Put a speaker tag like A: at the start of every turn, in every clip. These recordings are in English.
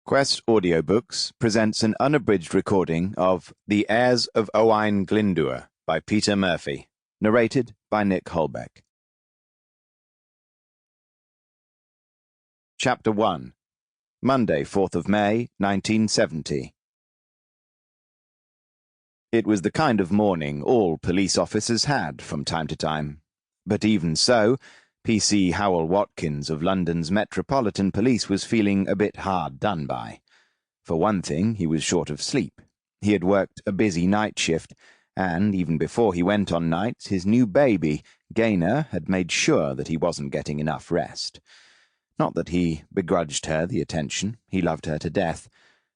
A: Quest Audiobooks presents an unabridged recording of The Heirs of Owain Glyndwr by Peter Murphy, narrated by Nick Holbek. Chapter 1. Monday, 4th of May, 1970. It was the kind of morning all police officers had from time to time, but even so, P.C. Howell-Watkins of London's Metropolitan Police was feeling a bit hard done by. For one thing, he was short of sleep. He had worked a busy night shift, and even before he went on nights, his new baby, Gaynor, had made sure that he wasn't getting enough rest. Not that he begrudged her the attention, he loved her to death,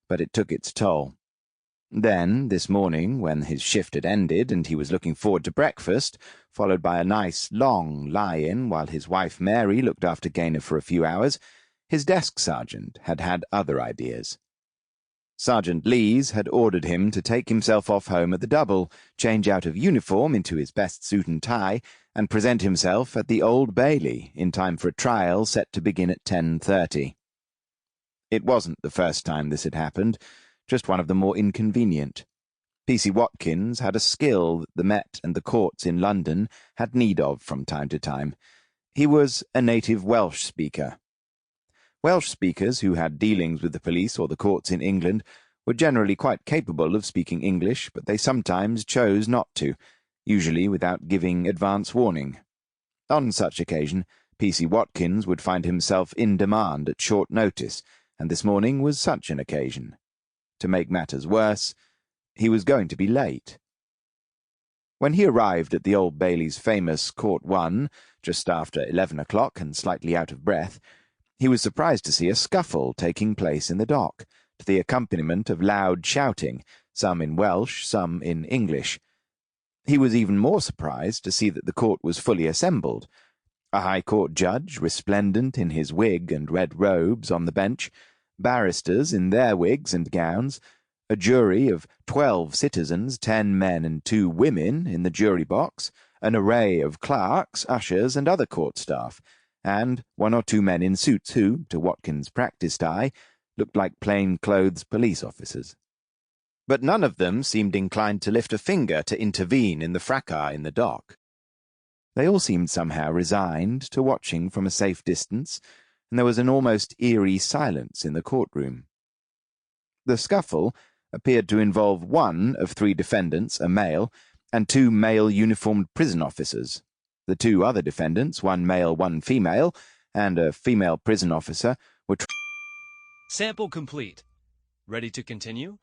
A: but it took its toll. Then, this morning, when his shift had ended and he was looking forward to breakfast, followed by a nice, long lie-in while his wife Mary looked after Gaynor for a few hours, his desk sergeant had had other ideas. Sergeant Lees had ordered him to take himself off home at the double, change out of uniform into his best suit and tie, and present himself at the Old Bailey in time for a trial set to begin at 10:30. It wasn't the first time this had happened, just one of the more inconvenient. P.C. Watkins had a skill that the Met and the courts in London had need of from time to time. He was a native Welsh speaker. Welsh speakers who had dealings with the police or the courts in England were generally quite capable of speaking English, but they sometimes chose not to, usually without giving advance warning. On such occasion, P.C. Watkins would find himself in demand at short notice, and this morning was such an occasion. To make matters worse, he was going to be late. When he arrived at the Old Bailey's famous Court 1, just after 11 o'clock and slightly out of breath, he was surprised to see a scuffle taking place in the dock, to the accompaniment of loud shouting, some in Welsh, some in English. He was even more surprised to see that the court was fully assembled. A High Court judge, resplendent in his wig and red robes, on the bench, barristers in their wigs and gowns, a jury of 12 citizens, 10 men and 2 women in the jury box, an array of clerks, ushers, and other court staff, and 1 or 2 men in suits who, to Watkins' practised eye, looked like plain-clothes police officers. But none of them seemed inclined to lift a finger to intervene in the fracas in the dock. They all seemed somehow resigned to watching from a safe distance, and there was an almost eerie silence in the courtroom. The scuffle appeared to involve 1 of 3 defendants, a male, and 2 male uniformed prison officers. The 2 other defendants, 1 male, 1 female, and a female prison officer, were
B: Sample complete. Ready to continue?